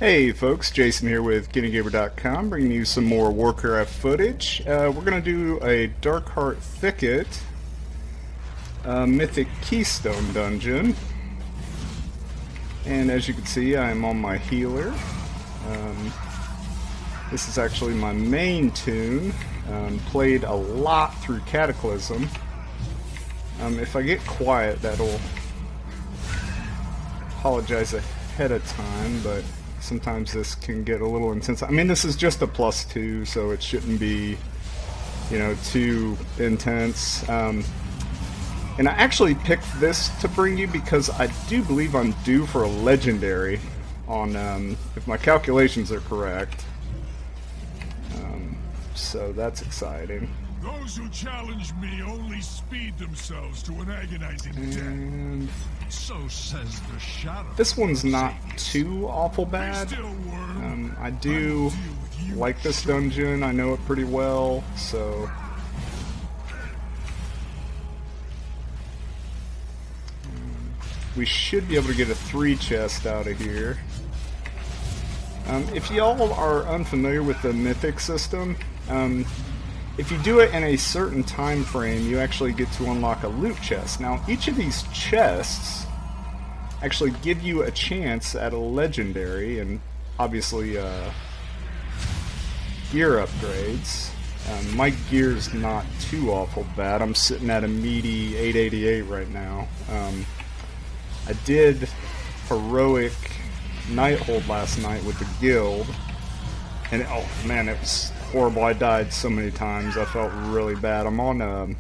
Hey folks, Jason here with GettingGamer.com, bringing you some more Warcraft footage. We're going to do a Darkheart Thicket Mythic Keystone dungeon. And as you can see, I'm on my healer. This is actually my main tune. Played a lot through Cataclysm. If I get quiet, that'll apologize ahead of time, but sometimes this can get a little intense. I mean, this is just a +2, so it shouldn't be, you know, too intense. And I actually picked this to bring you because I do believe I'm due for a legendary on, if my calculations are correct. So that's exciting. Those who challenge me only speed themselves to an agonizing death. So says the shadow. This one's not too awful bad. I do like this dungeon. I know it pretty well, so we should be able to get a 3 chest out of here. If y'all are unfamiliar with the mythic system, if you do it in a certain time frame, you actually get to unlock a loot chest. Now, each of these chests actually give you a chance at a legendary, and obviously gear upgrades. My gear's not too awful bad. I'm sitting at a meaty 888 right now. I did heroic Nighthold last night with the guild, and oh man, it was horrible. I died so many times. I felt really bad. I'm on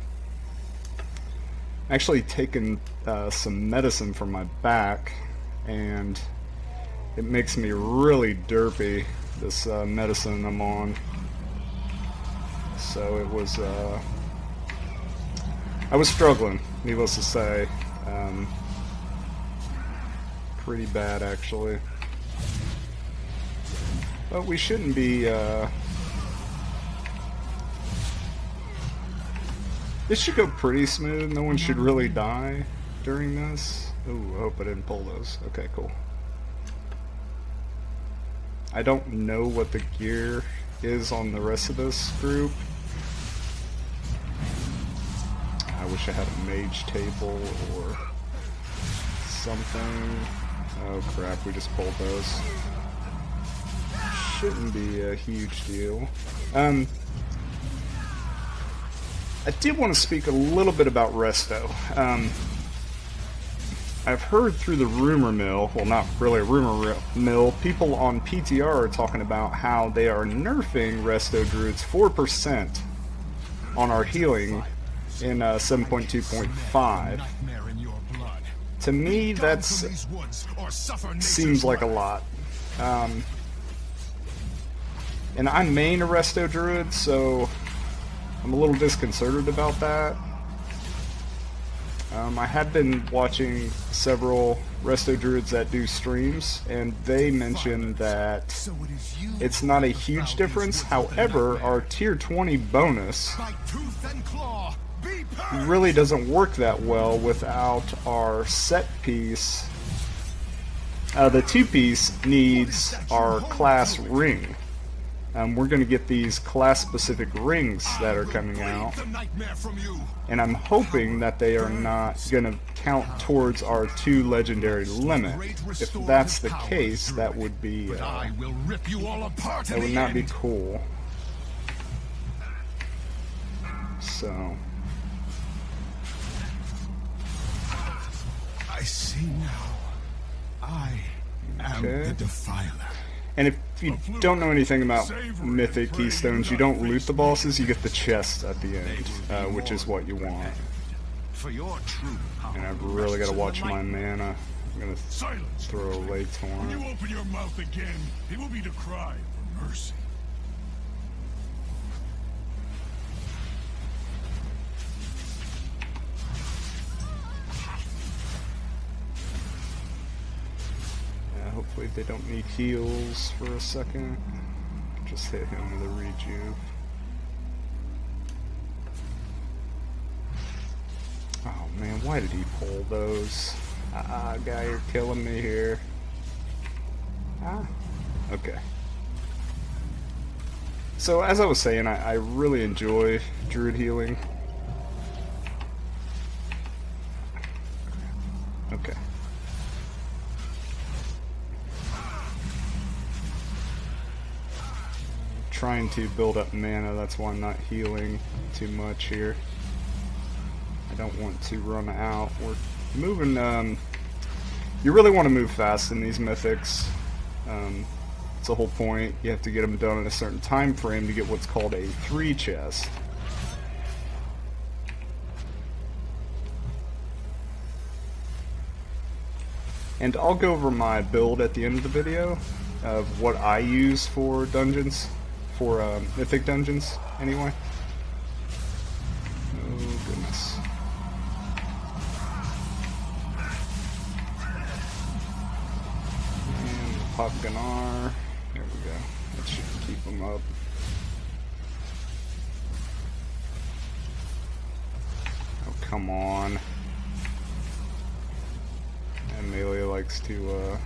actually taking some medicine for my back, and it makes me really derpy, this medicine I'm on. So it was I was struggling, needless to say. Pretty bad actually, but we shouldn't be this should go pretty smooth. No one should really die during this. Ooh, I hope I didn't pull those. Okay, cool. I don't know what the gear is on the rest of this group. I wish I had a mage table or something. Oh crap, we just pulled those. Shouldn't be a huge deal. I did want to speak a little bit about Resto. I've heard through the rumor mill, well not really a rumor mill, people on PTR are talking about how they are nerfing Resto Druids 4% on our healing in 7.2.5. To me, that seems like a lot. And I main a Resto Druid, so I'm a little disconcerted about that. I have been watching several Resto Druids that do streams, and they mentioned that it's not a huge difference. However, our tier 20 bonus really doesn't work that well without our set piece. The 2-piece needs our class ring. We're going to get these class-specific rings that are coming out, and I'm hoping that they are not going to count towards our 2 legendary limit. If that's the case, that would be that would not be cool. So I see now. I am the Defiler. And if you don't know anything about Mythic Keystones, you don't loot the bosses, you get the chest at the end, which is what you want. And I've really got to watch my mana. I'm going to throw a late torrent. When you open your mouth again, it will be to cry for mercy. Hopefully they don't need heals for a second. Just hit him with a rejuve. Oh man, why did he pull those? Guy, you're killing me here. Ah. Okay. So, as I was saying, I really enjoy Druid healing. Okay. Trying to build up mana, that's why I'm not healing too much here. I don't want to run out. We're moving, you really want to move fast in these mythics. It's the whole point. You have to get them done in a certain time frame to get what's called a 3 chest. And I'll go over my build at the end of the video of what I use for dungeons, for mythic dungeons, anyway. Oh, goodness. And pop Gunnar. There we go. That should keep them up. Oh, come on. And melee likes to,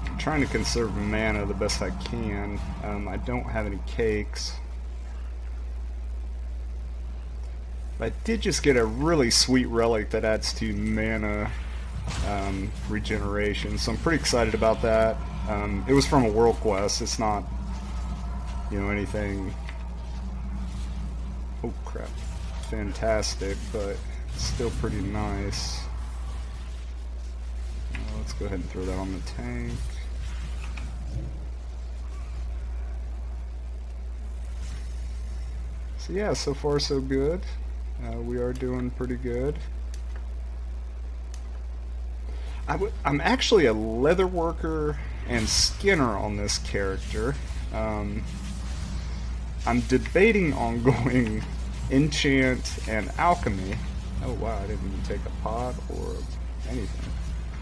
I'm trying to conserve mana the best I can. I don't have any cakes. But I did just get a really sweet relic that adds to mana regeneration, so I'm pretty excited about that. It was from a world quest. It's not, you know, anything, oh crap, fantastic, but still pretty nice. Let's go ahead and throw that on the tank. So yeah, so far so good. We are doing pretty good. I'm actually a leather worker and skinner on this character. I'm debating on going enchant and alchemy. Oh wow, I didn't even take a pot or anything.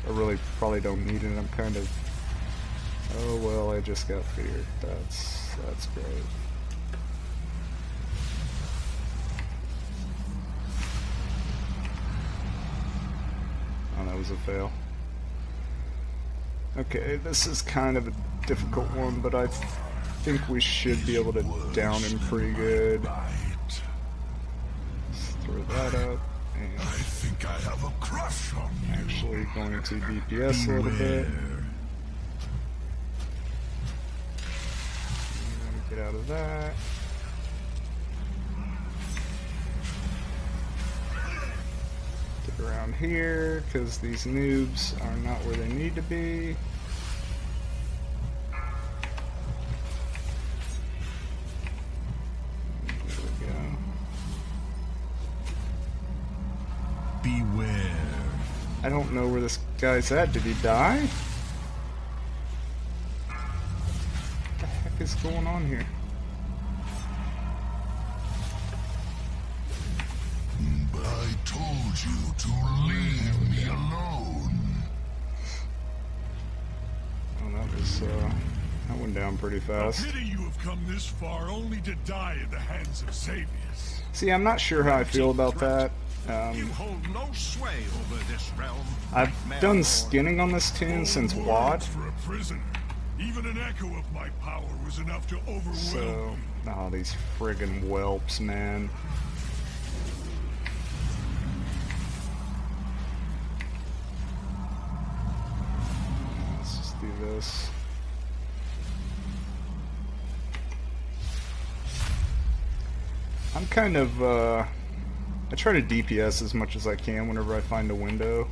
I really probably don't need it. I'm kind of, oh well, I just got feared. That's great. Oh, that was a fail. Okay, this is kind of a difficult one, but I think we should be able to down him pretty good. Let's throw that up. And I think I have a crush on you. Actually going to DPS a little bit. Get out of that. Get around here, because these noobs are not where they need to be. Beware. I don't know where this guy's at. Did he die? What the heck is going on here? But I told you to leave me alone. Oh, that went down pretty fast. Pity you have come this far only to die in the hands of Xavius. See, I'm not sure how I feel about that. You hold no sway over this realm. I've done skinning on this tune since WoD. For a prisoner. Even an echo of my power was enough to overwhelm So, you. oh, these friggin' whelps, man. Let's just do this. I'm kind of, I try to DPS as much as I can whenever I find a window.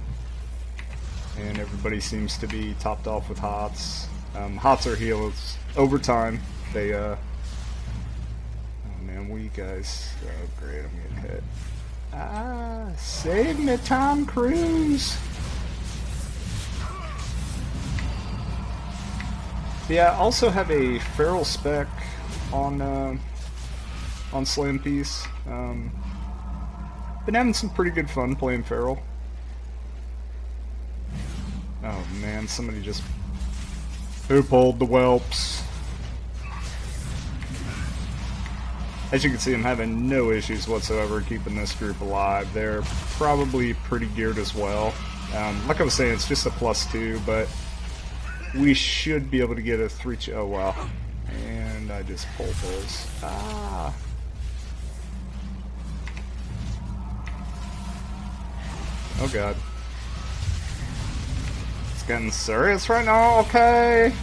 And everybody seems to be topped off with HOTS. HOTS are heals over time. They, oh man, we guys, oh great, I'm getting hit. Ah, save me, Tom Cruise! Yeah, I also have a feral spec on Slam Piece. Been having some pretty good fun playing feral. Oh man, somebody just... Who pulled the whelps? As you can see, I'm having no issues whatsoever keeping this group alive. They're probably pretty geared as well. Like I was saying, it's just a +2, but we should be able to get a 3 oh wow. And I just pulled those. Ah. Oh god. It's getting serious right now, okay?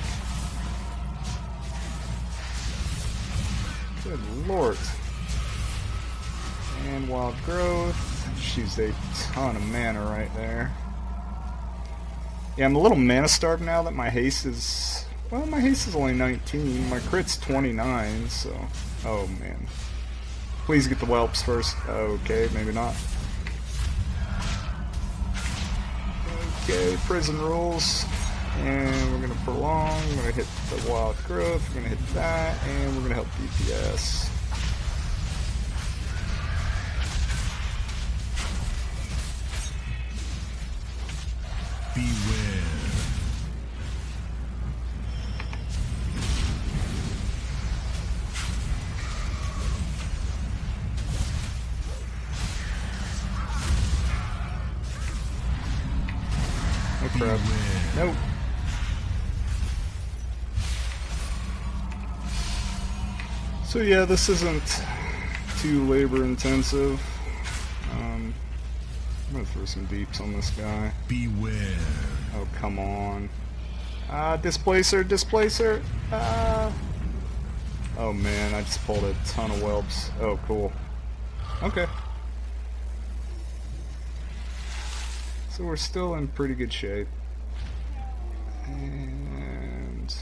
Good lord. And wild growth. She's a ton of mana right there. Yeah, I'm a little mana starved now that my haste is... Well, my haste is only 19. My crit's 29, so... Oh, man. Please get the whelps first. Okay, maybe not. Okay, prison rules. And we're gonna prolong. We're gonna hit the wild growth. We're gonna hit that. And we're gonna help DPS. Beware. Oh crap. Nope. So yeah, this isn't too labor intensive. I'm gonna throw some deeps on this guy. Beware. Oh, come on. Displacer, displacer. Oh man, I just pulled a ton of whelps. Oh, cool. Okay. So we're still in pretty good shape. And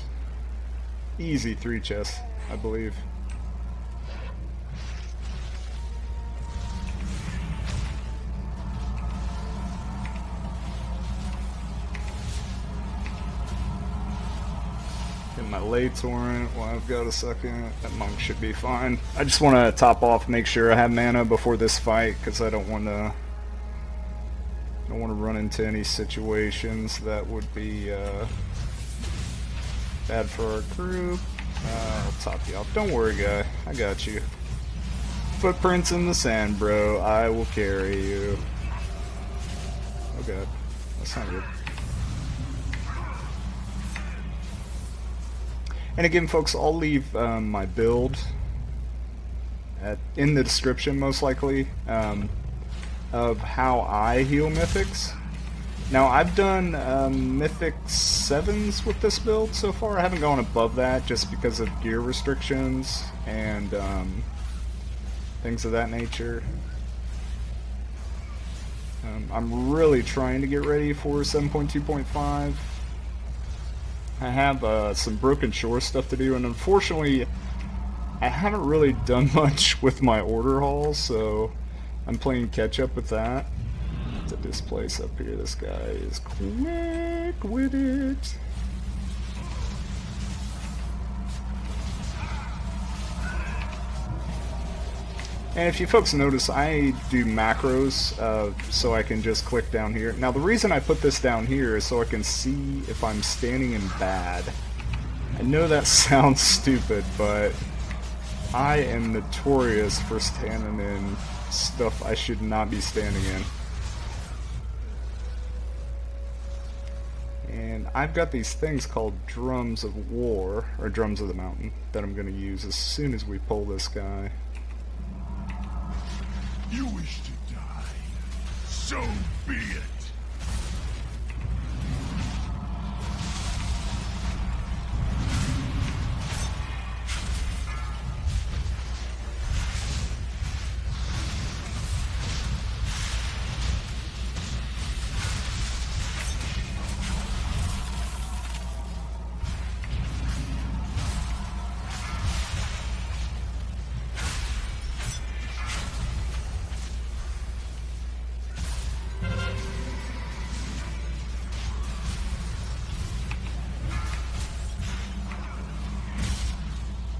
easy 3 chests, I believe. Get my lay torrent while I've got a second. That monk should be fine. I just want to top off, make sure I have mana before this fight, because I don't want to run into any situations that would be bad for our group. I'll top you off. Don't worry, guy. I got you. Footprints in the sand, bro. I will carry you. Oh god. That's not good. And again, folks, I'll leave my build in the description, most likely, of how I heal mythics. Now, I've done mythic 7s with this build so far. I haven't gone above that just because of gear restrictions and things of that nature. I'm really trying to get ready for 7.2.5. I have some Broken Shore stuff to do, and unfortunately, I haven't really done much with my order hauls, so I'm playing catch up with that. To displace up here, this guy is quick with it. And if you folks notice, I do macros so I can just click down here. Now the reason I put this down here is so I can see if I'm standing in bad. I know that sounds stupid, but I am notorious for standing in stuff I should not be standing in. And I've got these things called Drums of War, or Drums of the Mountain, that I'm going to use as soon as we pull this guy. You wish to die. So be it.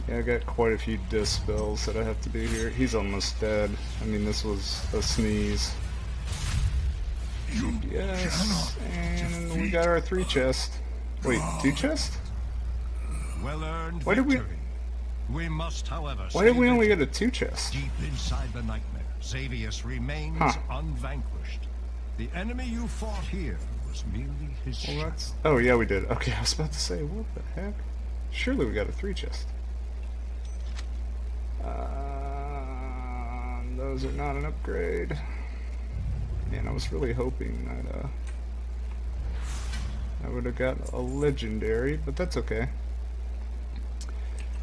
Yeah, I got quite a few dispels that I have to do here. He's almost dead. I mean, this was a sneeze. Yes, and we got our 3 chests. Wait, 2 chests? Well-earned Why did we? victory. We must, however, Why did we only get a 2 chest? deep inside the nightmare, Xavius remains unvanquished. The enemy you fought here was was merely his Well, shadow. that's... Oh, yeah, we did. Okay, I was about to say, what the heck? Surely we got a 3 chest. Those are not an upgrade. Man, I was really hoping that I would have got a legendary, but that's okay.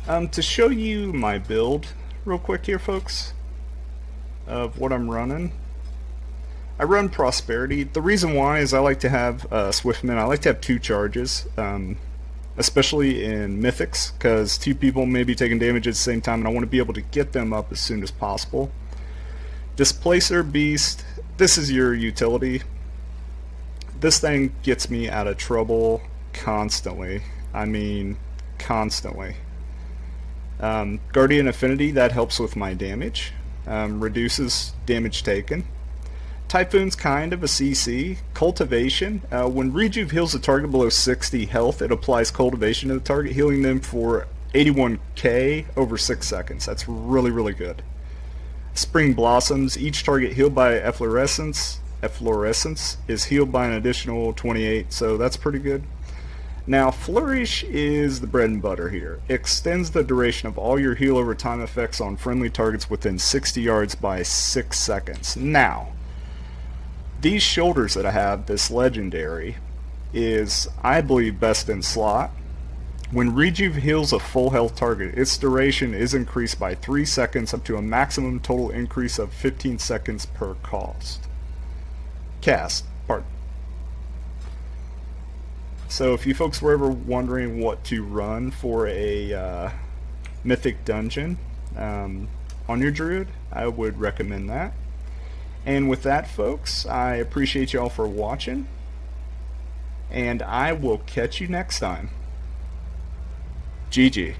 To show you my build real quick here, folks, of what I'm running. I run Prosperity. The reason why is I like to have Swiftman. I like to have 2 charges, especially in Mythics, because 2 people may be taking damage at the same time, and I want to be able to get them up as soon as possible. Displacer Beast, this is your utility. This thing gets me out of trouble constantly. I mean, constantly. Guardian Affinity, that helps with my damage. Reduces damage taken. Typhoon's kind of a CC. Cultivation, when Rejuve heals a target below 60 health, it applies Cultivation to the target, healing them for 81k over 6 seconds. That's really, really good. Spring Blossoms, each target healed by efflorescence is healed by an additional 28, so that's pretty good. Now, Flourish is the bread and butter here. Extends the duration of all your heal over time effects on friendly targets within 60 yards by 6 seconds. Now, these shoulders that I have, this legendary, is, I believe, best in slot. When Rejuve heals a full health target, its duration is increased by 3 seconds up to a maximum total increase of 15 seconds per cast. So if you folks were ever wondering what to run for a mythic dungeon on your druid, I would recommend that. And with that, folks, I appreciate y'all for watching, and I will catch you next time. GG.